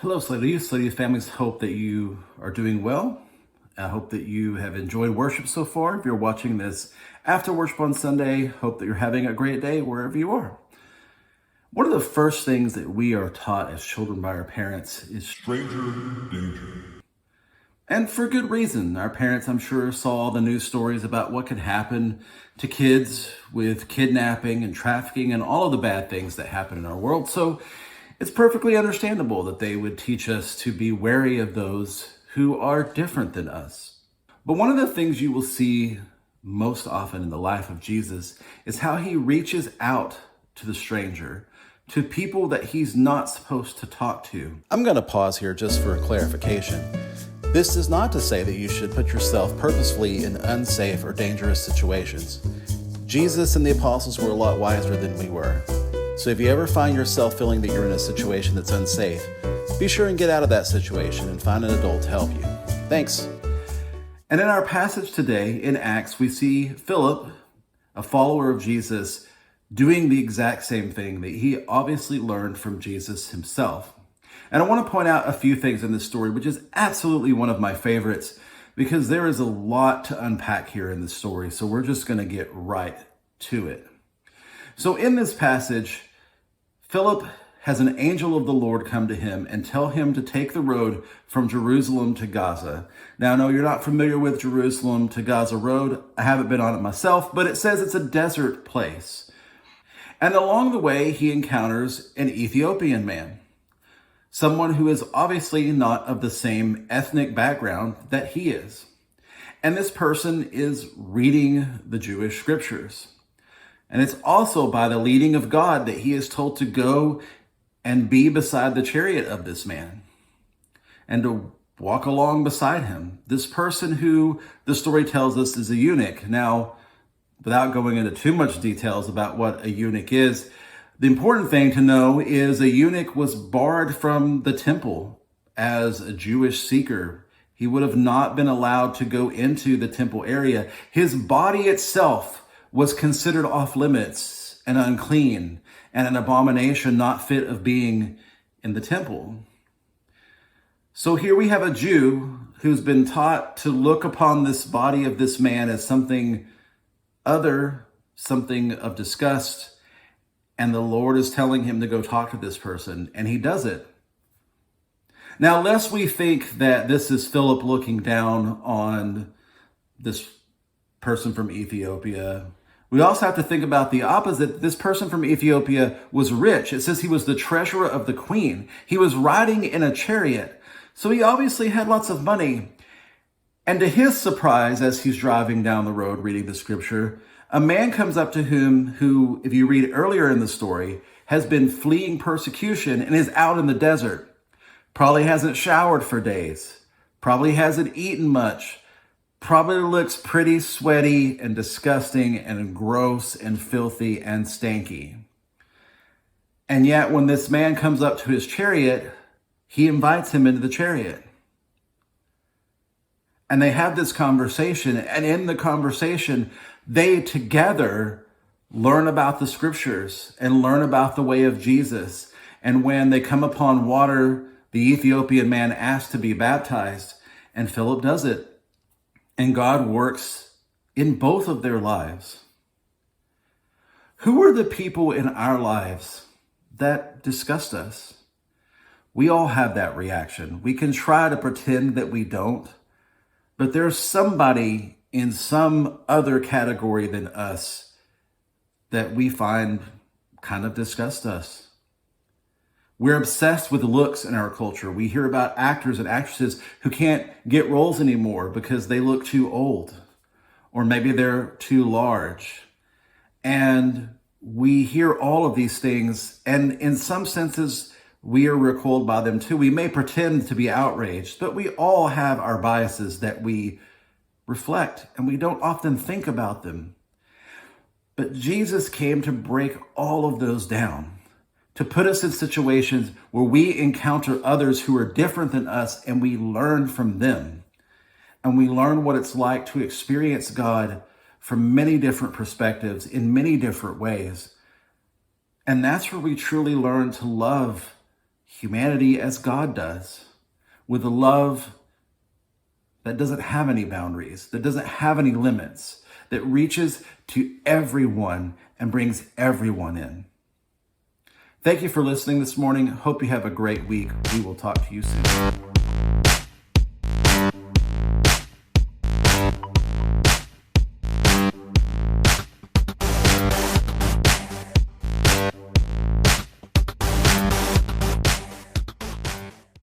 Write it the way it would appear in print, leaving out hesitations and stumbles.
Hello, Salado Youth. Salado Youth families, hope that you are doing well. I hope that you have enjoyed worship so far. If you're watching this after worship on Sunday, hope that you're having a great day wherever you are. One of the first things that we are taught as children by our parents is stranger danger. And for good reason. Our parents, I'm sure, saw the news stories about what could happen to kids with kidnapping and trafficking and all of the bad things that happen in our world. So it's perfectly understandable that they would teach us to be wary of those who are different than us. But one of the things you will see most often in the life of Jesus is how he reaches out to the stranger, to people that he's not supposed to talk to. I'm going to pause here just for a clarification. This is not to say that you should put yourself purposefully in unsafe or dangerous situations. Jesus and the apostles were a lot wiser than we were. So if you ever find yourself feeling that you're in a situation that's unsafe, be sure and get out of that situation and find an adult to help you. Thanks. And in our passage today in Acts, we see Philip, a follower of Jesus, doing the exact same thing that he obviously learned from Jesus himself. And I want to point out a few things in this story, which is absolutely one of my favorites, because there is a lot to unpack here in this story. So we're just going to get right to it. So in this passage, Philip has an angel of the Lord come to him and tell him to take the road from Jerusalem to Gaza. Now, I know you're not familiar with Jerusalem to Gaza road. I haven't been on it myself, but it says it's a desert place. And along the way, he encounters an Ethiopian man, someone who is obviously not of the same ethnic background that he is. And this person is reading the Jewish scriptures. And it's also by the leading of God that he is told to go and be beside the chariot of this man and to walk along beside him. This person who the story tells us is a eunuch. Now, without going into too much details about what a eunuch is, the important thing to know is a eunuch was barred from the temple as a Jewish seeker. He would have not been allowed to go into the temple area. His body itself was considered off limits and unclean and an abomination not fit of being in the temple. So here we have a Jew who's been taught to look upon this body of this man as something other, something of disgust, and the Lord is telling him to go talk to this person, and he does it. Now, lest we think that this is Philip looking down on this person from Ethiopia, we also have to think about the opposite. This person from Ethiopia was rich. It says he was the treasurer of the queen. He was riding in a chariot. So he obviously had lots of money. And to his surprise, as he's driving down the road reading the scripture, a man comes up to him who, if you read earlier in the story, has been fleeing persecution and is out in the desert. Probably hasn't showered for days. Probably hasn't eaten much. Probably looks pretty sweaty and disgusting and gross and filthy and stanky. And yet when this man comes up to his chariot, he invites him into the chariot. And they have this conversation. And in the conversation, they together learn about the scriptures and learn about the way of Jesus. And when they come upon water, the Ethiopian man asks to be baptized, and Philip does it. And God works in both of their lives. Who are the people in our lives that disgust us? We all have that reaction. We can try to pretend that we don't, but there's somebody in some other category than us that we find kind of disgust us. We're obsessed with looks in our culture. We hear about actors and actresses who can't get roles anymore because they look too old, or maybe they're too large. And we hear all of these things, and in some senses, we are recoiled by them too. We may pretend to be outraged, but we all have our biases that we reflect, and we don't often think about them. But Jesus came to break all of those down, to put us in situations where we encounter others who are different than us and we learn from them. And we learn what it's like to experience God from many different perspectives in many different ways. And that's where we truly learn to love humanity as God does, with a love that doesn't have any boundaries, that doesn't have any limits, that reaches to everyone and brings everyone in. Thank you for listening this morning. Hope you have a great week. We will talk to you soon.